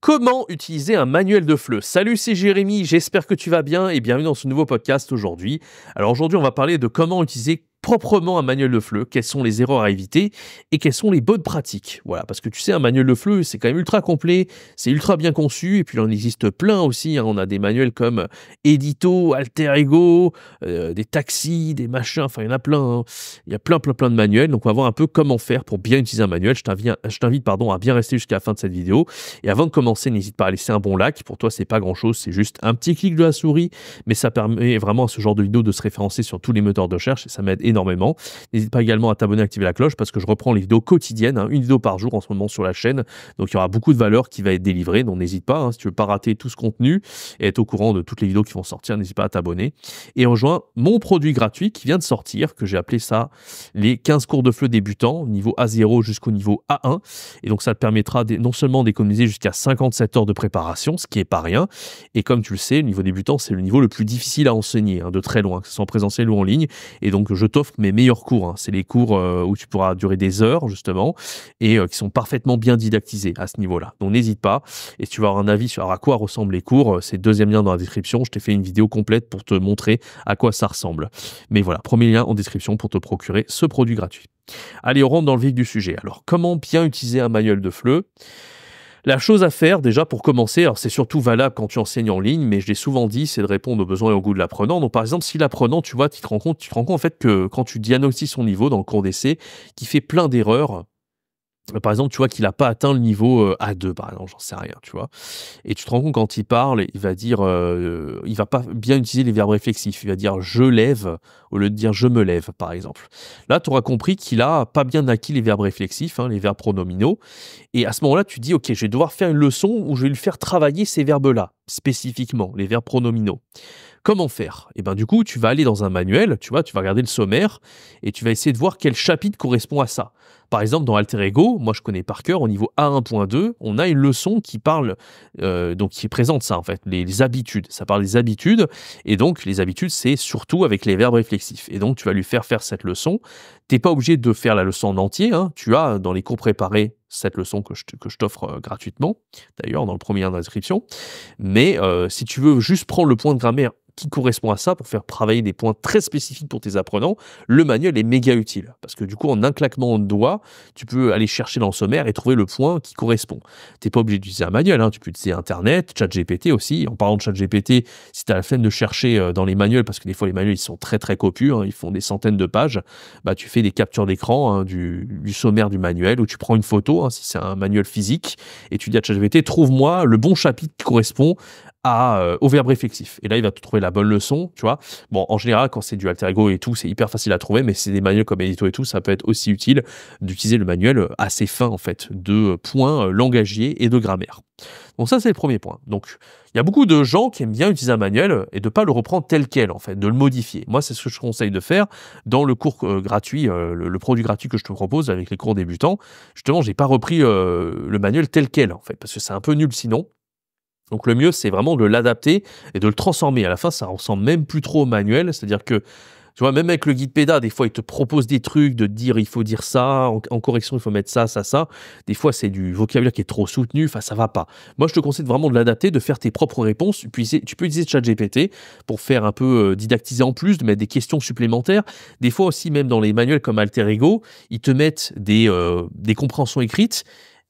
Comment utiliser un manuel de FLE? Salut, c'est Jérémy, j'espère que tu vas bien et bienvenue dans ce nouveau podcast aujourd'hui. Alors aujourd'hui, on va parler de comment utiliser proprement un manuel de FLE, quelles sont les erreurs à éviter et quelles sont les bonnes pratiques. Voilà, parce que tu sais, un manuel de FLE, c'est quand même ultra complet, c'est ultra bien conçu et puis il en existe plein aussi, hein. On a des manuels comme Edito, Alter Ego, des taxis, des machins, enfin il y en a plein, hein. Il y a plein de manuels, donc on va voir un peu comment faire pour bien utiliser un manuel. Je t'invite à bien rester jusqu'à la fin de cette vidéo. Et avant de commencer, n'hésite pas à laisser un bon like. Pour toi, c'est pas grand-chose, c'est juste un petit clic de la souris, mais ça permet vraiment à ce genre de vidéo de se référencer sur tous les moteurs de recherche et ça m'aide énormément. N'hésite pas également à t'abonner, à activer la cloche parce que je reprends les vidéos quotidiennes, hein, une vidéo par jour en ce moment sur la chaîne. Donc il y aura beaucoup de valeur qui va être délivrée. Donc n'hésite pas, hein, si tu veux pas rater tout ce contenu et être au courant de toutes les vidéos qui vont sortir, n'hésite pas à t'abonner. Et rejoins mon produit gratuit qui vient de sortir, que j'ai appelé ça les 15 cours de FLE débutants, niveau A0 jusqu'au niveau A1. Et donc ça te permettra non seulement d'économiser jusqu'à 57 heures de préparation, ce qui est pas rien. Et comme tu le sais, le niveau débutant, c'est le niveau le plus difficile à enseigner, hein, de très loin, que ce soit en présentiel ou en ligne. Et donc, je t'offre mes meilleurs cours, hein. C'est les cours où tu pourras durer des heures, justement, et qui sont parfaitement bien didactisés à ce niveau-là. Donc, n'hésite pas. Et si tu veux avoir un avis sur à quoi ressemblent les cours, c'est le deuxième lien dans la description. Je t'ai fait une vidéo complète pour te montrer à quoi ça ressemble. Mais voilà, premier lien en description pour te procurer ce produit gratuit. Allez, on rentre dans le vif du sujet. Alors, comment bien utiliser un manuel de FLE? La chose à faire déjà pour commencer, alors c'est surtout valable quand tu enseignes en ligne, mais je l'ai souvent dit, c'est de répondre aux besoins et aux goûts de l'apprenant. Donc par exemple, si l'apprenant, tu vois, tu te rends compte en fait que quand tu diagnostiques son niveau dans le cours d'essai, qu'il fait plein d'erreurs. Par exemple, tu vois qu'il n'a pas atteint le niveau A2, par exemple, j'en sais rien, tu vois. Et tu te rends compte quand il parle, il va dire, il va pas bien utiliser les verbes réflexifs. Il va dire je lève au lieu de dire je me lève, par exemple. Là, tu auras compris qu'il a pas bien acquis les verbes réflexifs, hein, les verbes pronominaux. Et à ce moment-là, tu dis, ok, je vais devoir faire une leçon où je vais lui faire travailler ces verbes-là, spécifiquement, les verbes pronominaux. Comment faire? Et ben du coup, tu vas aller dans un manuel, tu vois, tu vas regarder le sommaire et tu vas essayer de voir quel chapitre correspond à ça. Par exemple, dans Alter Ego, moi je connais par cœur, au niveau A1.2, on a une leçon qui parle, donc qui présente ça en fait, les habitudes. Ça parle des habitudes et donc les habitudes, c'est surtout avec les verbes réflexifs. Et donc tu vas lui faire cette leçon. T'es pas obligé de faire la leçon en entier, hein. Tu as dans les cours préparés cette leçon que je t'offre gratuitement, d'ailleurs dans le premier lien de la description. Mais si tu veux juste prendre le point de grammaire qui correspond à ça pour faire travailler des points très spécifiques pour tes apprenants, le manuel est méga utile. Parce que du coup, en un claquement de doigts, tu peux aller chercher dans le sommaire et trouver le point qui correspond. Tu n'es pas obligé d'utiliser un manuel, hein. Tu peux utiliser Internet, ChatGPT aussi. En parlant de ChatGPT, si tu as la flemme de chercher dans les manuels, parce que des fois les manuels ils sont très copieux, hein, ils font des centaines de pages, bah, tu fais des captures d'écran, hein, du sommaire du manuel, ou tu prends une photo, hein, si c'est un manuel physique, et tu dis à ChatGPT, trouve-moi le bon chapitre qui correspond au verbe réflexif. Et là, il va te trouver la bonne leçon, tu vois. Bon, en général, quand c'est du Alter Ego et tout, c'est hyper facile à trouver, mais c'est des manuels comme Edito et tout, ça peut être aussi utile d'utiliser le manuel assez fin, en fait, de points langagiers et de grammaire. Donc ça, c'est le premier point. Donc, il y a beaucoup de gens qui aiment bien utiliser un manuel et de ne pas le reprendre tel quel, en fait, de le modifier. Moi, c'est ce que je conseille de faire dans le cours gratuit, le produit gratuit que je te propose avec les cours débutants. Justement, j'ai pas repris le manuel tel quel, en fait, parce que c'est un peu nul sinon. Donc le mieux, c'est vraiment de l'adapter et de le transformer. À la fin, ça ressemble même plus trop au manuel. C'est-à-dire que, tu vois, même avec le guide PEDA, des fois, il te propose des trucs de te dire, il faut dire ça, en correction, il faut mettre ça, ça, ça. Des fois, c'est du vocabulaire qui est trop soutenu, enfin, ça va pas. Moi, je te conseille vraiment de l'adapter, de faire tes propres réponses. Tu peux utiliser ChatGPT pour faire un peu didactiser en plus, de mettre des questions supplémentaires. Des fois aussi, même dans les manuels comme Alter Ego, ils te mettent des compréhensions écrites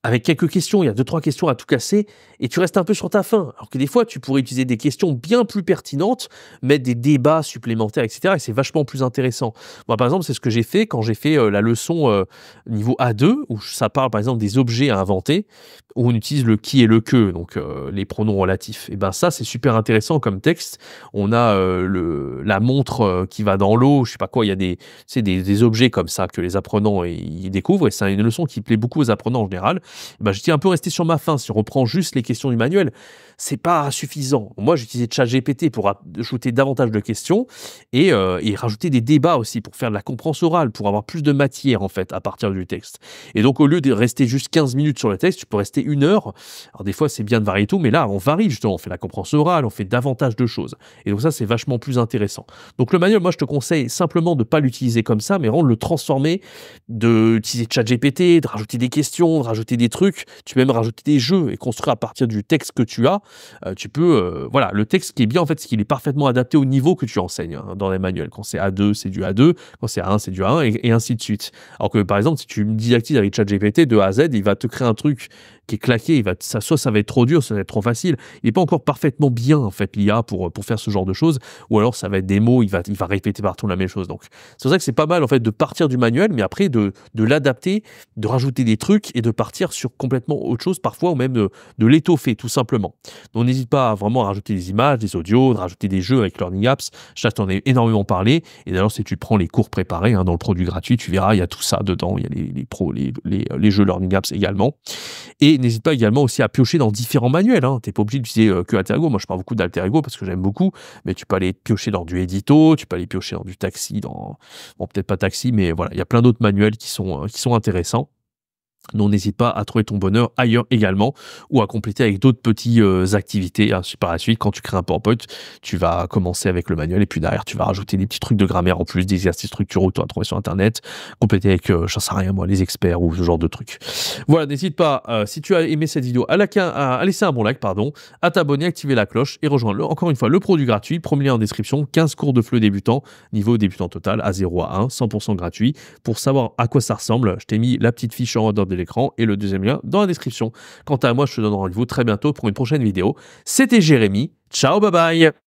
avec quelques questions, il y a 2-3 questions à tout casser, et tu restes un peu sur ta faim. Alors que des fois, tu pourrais utiliser des questions bien plus pertinentes, mettre des débats supplémentaires, etc. Et c'est vachement plus intéressant. Moi, par exemple, c'est ce que j'ai fait quand j'ai fait la leçon niveau A2, où ça parle, par exemple, des objets à inventer, où on utilise le qui et le que, donc les pronoms relatifs. Et ben ça, c'est super intéressant comme texte. On a la montre qui va dans l'eau, je sais pas quoi, il y a des objets comme ça que les apprenants ils découvrent, et c'est une leçon qui plaît beaucoup aux apprenants en général. Ben, j'étais un peu resté sur ma faim. Si on reprend juste les questions du manuel, c'est pas suffisant. Moi, j'utilisais ChatGPT pour ajouter davantage de questions et rajouter des débats aussi pour faire de la compréhension orale, pour avoir plus de matière en fait à partir du texte. Et donc, au lieu de rester juste 15 minutes sur le texte, tu peux rester 1 heure. Alors, des fois, c'est bien de varier tout, mais là, on varie justement. On fait la compréhension orale, on fait davantage de choses. Et donc, ça, c'est vachement plus intéressant. Donc, le manuel, moi, je te conseille simplement de ne pas l'utiliser comme ça, mais vraiment de le transformer, d'utiliser ChatGPT, de rajouter des questions, de rajouter des trucs, tu peux même rajouter des jeux et construire à partir du texte que tu as. Tu peux, voilà, le texte qui est bien en fait, c'est qu'il est parfaitement adapté au niveau que tu enseignes hein, dans les manuels. Quand c'est A2, c'est du A2, quand c'est A1, c'est du A1 et ainsi de suite. Alors que par exemple, si tu me didactises avec ChatGPT de A à Z, il va te créer un truc qui est claqué, soit ça va être trop dur, soit ça va être trop facile. Il n'est pas encore parfaitement bien en fait l'IA pour faire ce genre de choses, ou alors ça va être des mots, il va répéter partout la même chose. Donc c'est pour ça que c'est pas mal en fait de partir du manuel, mais après de l'adapter, de rajouter des trucs et de partir sur complètement autre chose parfois, ou même de l'étoffer tout simplement. Donc n'hésite pas vraiment à rajouter des images, des audios, de rajouter des jeux avec Learning Apps. Je t'en ai énormément parlé. Et d'ailleurs, si tu prends les cours préparés hein, dans le produit gratuit, tu verras, il y a tout ça dedans. Il y a les jeux Learning Apps également. Et n'hésite pas également aussi à piocher dans différents manuels. Hein. Tu n'es pas obligé d'utiliser que Alter Ego. Moi, je parle beaucoup d'Alter Ego parce que j'aime beaucoup. Mais tu peux aller piocher dans du Edito, tu peux aller piocher dans du Taxi, bon, peut-être pas Taxi, mais voilà, il y a plein d'autres manuels qui sont intéressants. Donc n'hésite pas à trouver ton bonheur ailleurs également ou à compléter avec d'autres petites activités. Hein. Par la suite, quand tu crées un PowerPoint, tu vas commencer avec le manuel et puis derrière, tu vas rajouter des petits trucs de grammaire en plus, des exercices structuraux que tu vas trouver sur Internet, compléter avec, j'en sais rien moi, les experts ou ce genre de trucs. Voilà, n'hésite pas, si tu as aimé cette vidéo, à laisser un bon like, à t'abonner, activer la cloche et rejoindre encore une fois le produit gratuit. Premier lien en description, 15 cours de FLE débutant, niveau débutant total, A0 à 1, 100% gratuit. Pour savoir à quoi ça ressemble, je t'ai mis la petite fiche en haut de l'écran et le deuxième lien dans la description. Quant à moi, je te donne rendez-vous très bientôt pour une prochaine vidéo. C'était Jérémy. Ciao, bye bye.